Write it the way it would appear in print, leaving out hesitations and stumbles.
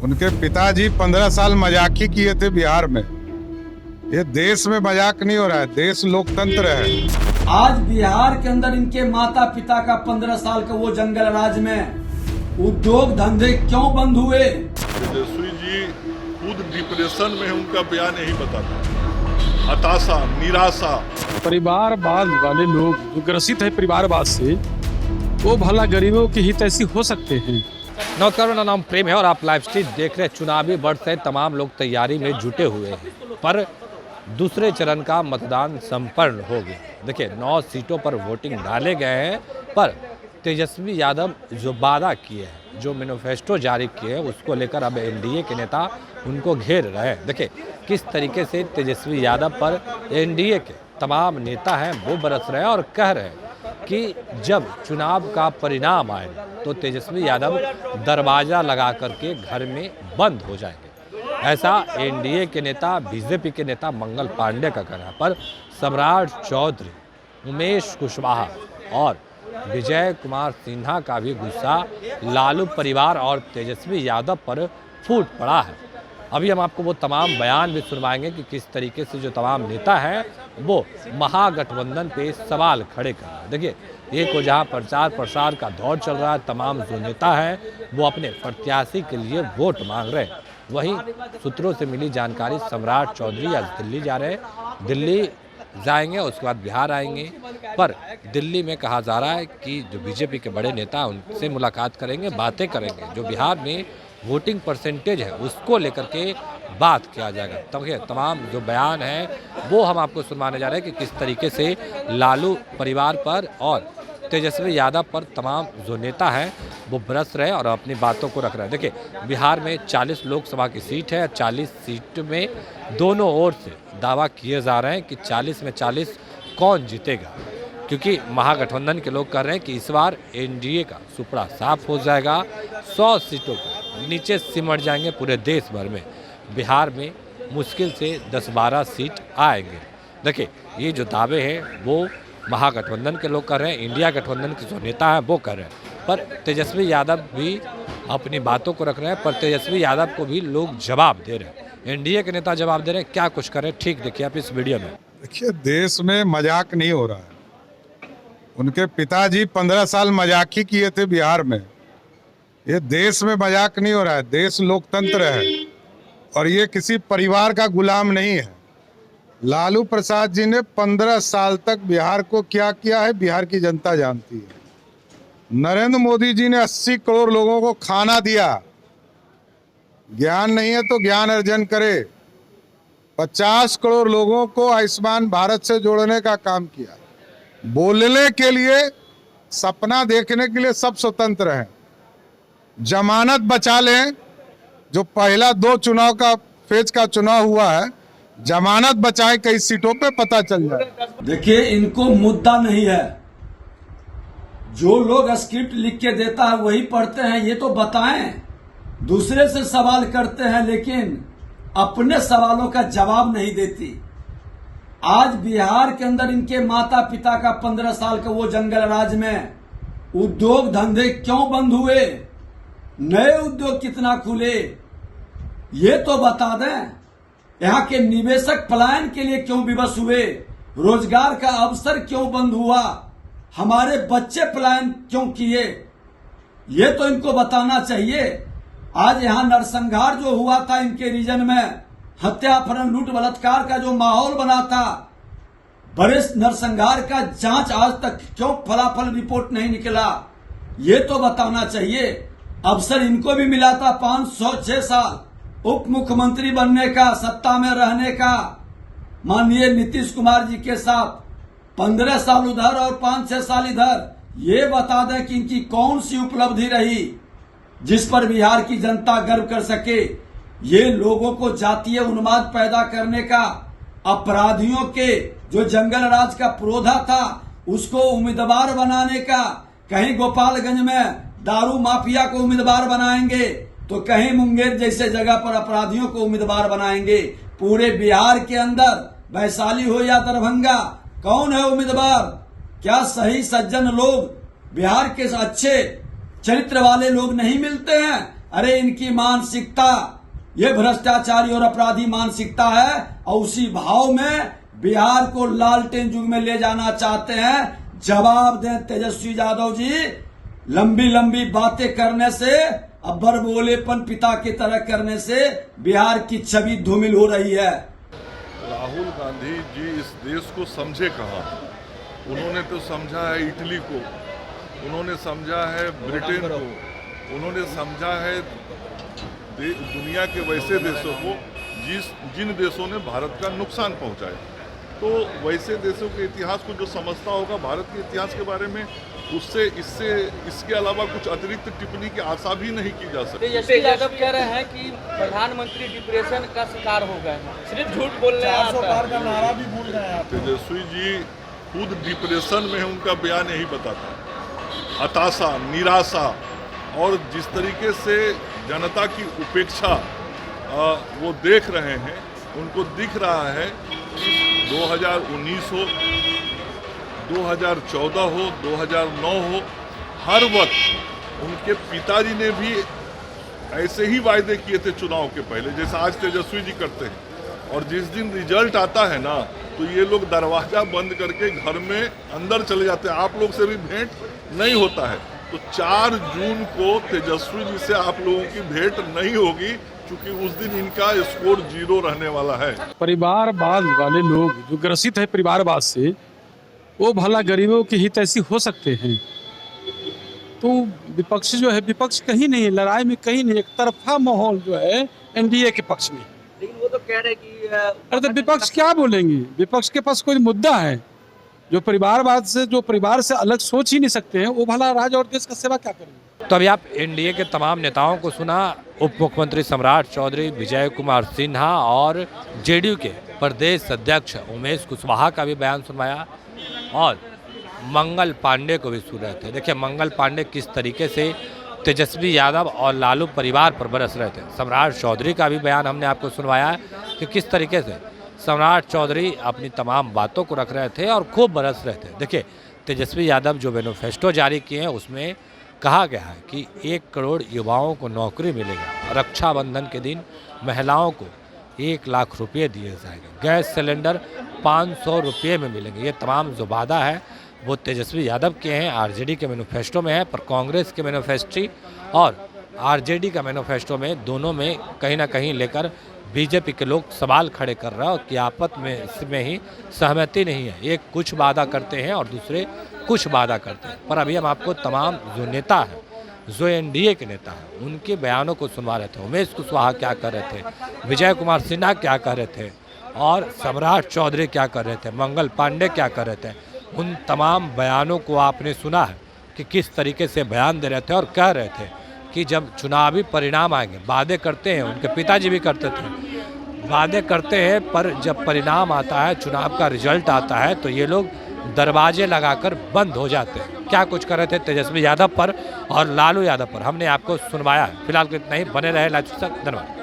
उनके पिताजी 15 साल मजाक ही किए थे बिहार में। ये देश में मजाक नहीं हो रहा है, देश लोकतंत्र है। आज बिहार के अंदर इनके माता पिता का 15 साल का वो जंगल राज में उद्योग धंधे क्यों बंद हुए? तेजस्वी जी खुद डिप्रेशन में, उनका बयान यही बताता, हताशा, निराशा। परिवारवाद वाले लोग जो ग्रसित है परिवारवाद से, वो भला गरीबों के हित ऐसी हो सकते हैं? नमस्कार, मेरा नाम प्रेम है और आप लाइव स्ट्रीट देख रहे हैं। चुनावी वर्ष से तमाम लोग तैयारी में जुटे हुए हैं, पर दूसरे चरण का मतदान संपन्न हो गया। देखिए, 9 सीटों पर वोटिंग डाले गए हैं, पर तेजस्वी यादव जो वादा किए हैं, जो मैनिफेस्टो जारी किए हैं, उसको लेकर अब एनडीए के नेता उनको घेर रहे हैं। देखिए किस तरीके से तेजस्वी यादव पर एनडीए के तमाम नेता हैं वो बरस रहे हैं और कह रहे हैं कि जब चुनाव का परिणाम आए तो तेजस्वी यादव दरवाज़ा लगा करके घर में बंद हो जाएंगे। ऐसा एनडीए के नेता, बीजेपी के नेता मंगल पांडे का कहना। पर सम्राट चौधरी, उमेश कुशवाहा और विजय कुमार सिन्हा का भी गुस्सा लालू परिवार और तेजस्वी यादव पर फूट पड़ा है। अभी हम आपको वो तमाम बयान भी सुनवाएंगे कि किस तरीके से जो तमाम नेता हैं वो महागठबंधन पे सवाल खड़े कर रहे हैं। देखिए, एक को जहाँ प्रचार प्रसार का दौर चल रहा है, तमाम जो नेता हैं वो अपने प्रत्याशी के लिए वोट मांग रहे हैं। वहीं सूत्रों से मिली जानकारी, सम्राट चौधरी आज दिल्ली जा रहे हैं। दिल्ली जाएंगे, उसके बाद बिहार आएंगे। पर दिल्ली में कहा जा रहा है कि जो बीजेपी के बड़े नेता उनसे मुलाकात करेंगे, बातें करेंगे। जो बिहार में वोटिंग परसेंटेज है उसको लेकर के बात किया जाएगा। तमाम जो बयान हैं वो हम आपको सुनवाने जा रहे हैं कि किस तरीके से लालू परिवार पर और तेजस्वी यादव पर तमाम जो नेता हैं वो बरस रहे हैं और अपनी बातों को रख रहे हैं। देखिए, बिहार में 40 लोकसभा की सीट है। 40 सीट में दोनों ओर से दावा किए जा रहे हैं कि 40 में 40 कौन जीतेगा, क्योंकि महागठबंधन के लोग कह रहे हैं कि इस बार एनडीए का सुपड़ा साफ हो जाएगा। 100 सीटों पर नीचे सिमट जाएंगे पूरे देश भर में। बिहार में मुश्किल से 10-12 सीट आएंगे। देखिए, ये जो दावे हैं वो महागठबंधन के लोग कर रहे हैं, इंडिया गठबंधन के जो नेता हैं वो कर रहे हैं। पर तेजस्वी यादव भी अपनी बातों को रख रहे हैं, पर तेजस्वी यादव को भी लोग जवाब दे रहे हैं। एनडीए के नेता जवाब दे रहे हैं, क्या कुछ कर रहे हैं, ठीक देखिए आप इस वीडियो में। देखिए, देश में मजाक नहीं हो रहा है। उनके पिताजी 15 साल मजाक ही किए थे बिहार में। ये देश में मजाक नहीं हो रहा है, देश लोकतंत्र है और ये किसी परिवार का गुलाम नहीं है। लालू प्रसाद जी ने 15 साल तक बिहार को क्या किया है बिहार की जनता जानती है। नरेंद्र मोदी जी ने 80 करोड़ लोगों को खाना दिया। ज्ञान नहीं है तो ज्ञान अर्जन करे। 50 करोड़ लोगों को आयुष्मान भारत से जोड़ने का काम किया। बोलने के लिए, सपना देखने के लिए सब स्वतंत्र हैं। जमानत बचा लें, जो पहला 2 चुनाव का फेज का चुनाव हुआ है, जमानत बचाए कई सीटों पे, पता चल जाए। देखिए, इनको मुद्दा नहीं है। जो लोग स्क्रिप्ट लिख के देता है वही पढ़ते हैं, ये तो बताएं। दूसरे से सवाल करते हैं लेकिन अपने सवालों का जवाब नहीं देती। आज बिहार के अंदर इनके माता पिता का 15 साल का वो जंगल राज में उद्योग धंधे क्यों बंद हुए, नए उद्योग कितना खुले, ये तो बता दें। यहाँ के निवेशक पलायन के लिए क्यों विवश हुए, रोजगार का अवसर क्यों बंद हुआ, हमारे बच्चे पलायन क्यों किए, ये तो इनको बताना चाहिए। आज यहाँ नरसंहार जो हुआ था इनके रीजन में, हत्या अपहरण लूट बलात्कार का जो माहौल बना था, बड़े नरसंहार का जांच आज तक क्यों फलाफल रिपोर्ट नहीं निकला, ये तो बताना चाहिए। अवसर इनको भी मिला था 506 साल उप मुख्यमंत्री बनने का, सत्ता में रहने का, माननीय नीतीश कुमार जी के साथ। 15 साल उधर और 5-6 साल इधर। ये बता दें कि इनकी कौन सी उपलब्धि रही जिस पर बिहार की जनता गर्व कर सके। ये लोगों को जातीय उन्माद पैदा करने का, अपराधियों के जो जंगल राज का प्रोधा था उसको उम्मीदवार बनाने का, कहीं गोपालगंज में दारू माफिया को उम्मीदवार बनाएंगे तो कहीं मुंगेर जैसे जगह पर अपराधियों को उम्मीदवार बनाएंगे। पूरे बिहार के अंदर, वैशाली हो या दरभंगा, कौन है उम्मीदवार? क्या सही सज्जन लोग, बिहार के अच्छे चरित्र वाले लोग नहीं मिलते हैं? अरे इनकी मानसिकता ये भ्रष्टाचारी और अपराधी मानसिकता है और उसी भाव में बिहार को लालटेन युग में ले जाना चाहते हैं। जवाब दें तेजस्वी यादव जी, लंबी लंबी बातें करने से, अब्बर बोलेपन पिता की तरह करने से बिहार की छवि धूमिल हो रही है। राहुल गांधी जी इस देश को समझे कहाँ? उन्होंने तो समझा है इटली को, उन्होंने समझा है ब्रिटेन को, उन्होंने समझा है दुनिया के वैसे देशों को जिन देशों ने भारत का नुकसान पहुंचाया। तो वैसे देशों के इतिहास को जो समझता होगा भारत के इतिहास के बारे में, उससे इसके अलावा कुछ अतिरिक्त टिप्पणी की आशा भी नहीं की जा सकती। तेजस्वी यादव कह रहे हैं कि प्रधानमंत्री डिप्रेशन का शिकार हो गए, सिर्फ झूठ बोल रहे हैं। तेजस्वी जी खुद डिप्रेशन में है, उनका बयान यही बताता है। हताशा, निराशा और जिस तरीके से जनता की उपेक्षा वो देख रहे हैं, उनको दिख रहा है कि 2019 हो, 2014 हो, 2009 हो, हर वक्त उनके पिताजी ने भी ऐसे ही वायदे किए थे चुनाव के पहले, जैसा आज तेजस्वी जी करते हैं। और जिस दिन रिजल्ट आता है ना, तो ये लोग दरवाजा बंद करके घर में अंदर चले जाते हैं, आप लोग से भी भेंट नहीं होता है। तो 4 जून को तेजस्वी जी से आप लोगों की भेंट नहीं होगी, क्योंकि उस दिन इनका स्कोर 0 रहने वाला है। परिवारवाद वाले लोग जो ग्रसित है परिवारवाद से, वो भला गरीबों के हित ऐसी हो सकते हैं? तो विपक्ष जो है, विपक्ष कहीं नहीं है, लड़ाई में कहीं नहीं, एक तरफा माहौल जो है एनडीए के पक्ष में। लेकिन वो तो कह रहे कि अरे तो विपक्ष क्या बोलेंगे? विपक्ष के पास कोई मुद्दा है? जो परिवारवाद से, जो परिवार से अलग सोच ही नहीं सकते हैं, वो भला राज्य और देश का सेवा क्या करेंगे? तो अभी आप एनडीए के तमाम नेताओं को सुना, उप मुख्यमंत्री सम्राट चौधरी, विजय कुमार सिन्हा और जेडीयू के प्रदेश अध्यक्ष उमेश कुशवाहा का भी बयान सुनवाया और मंगल पांडे को भी सुन रहे थे। देखिए मंगल पांडे किस तरीके से तेजस्वी यादव और लालू परिवार पर बरस रहे थे। सम्राट चौधरी का भी बयान हमने आपको सुनवाया कि किस तरीके से सम्राट चौधरी अपनी तमाम बातों को रख रहे थे और खूब बरस रहे थे। देखिए तेजस्वी यादव जो मैनिफेस्टो जारी किए हैं, उसमें कहा गया है कि 1 करोड़ युवाओं को नौकरी मिलेगा, रक्षाबंधन के दिन महिलाओं को 1 लाख रुपये दिए जाएंगे, गैस सिलेंडर 500 रुपये में मिलेंगे। ये तमाम जो वादा है वो तेजस्वी यादव के हैं, आरजेडी के मैनिफेस्टो में है। पर कांग्रेस के मैनिफेस्टो और आरजेडी का मैनिफेस्टो में, दोनों में कहीं ना कहीं लेकर बीजेपी के लोग सवाल खड़े कर रहे हैं और कि आपस में इसमें ही सहमति नहीं है। एक कुछ वादा करते हैं और दूसरे कुछ वादा करते हैं। पर अभी हम आपको तमाम जो नेता हैं, जो एनडीए के नेता हैं, उनके बयानों को सुनवा रहे थे। उमेश कुशवाहा क्या कर रहे थे, विजय कुमार सिन्हा क्या कर रहे थे और सम्राट चौधरी क्या कर रहे थे, मंगल पांडे क्या कर रहे थे। उन तमाम बयानों को आपने सुना है कि किस तरीके से बयान दे रहे थे और कह रहे थे कि जब चुनावी परिणाम आएंगे, वादे करते हैं, उनके पिताजी भी करते थे, वादे करते हैं, पर जब परिणाम आता है, चुनाव का रिजल्ट आता है, तो ये लोग दरवाजे लगाकर बंद हो जाते हैं। क्या कुछ कर रहे थे तेजस्वी यादव पर और लालू यादव पर, हमने आपको सुनवाया है। फिलहाल इतना ही, बने रहे लाइव तक। धन्यवाद।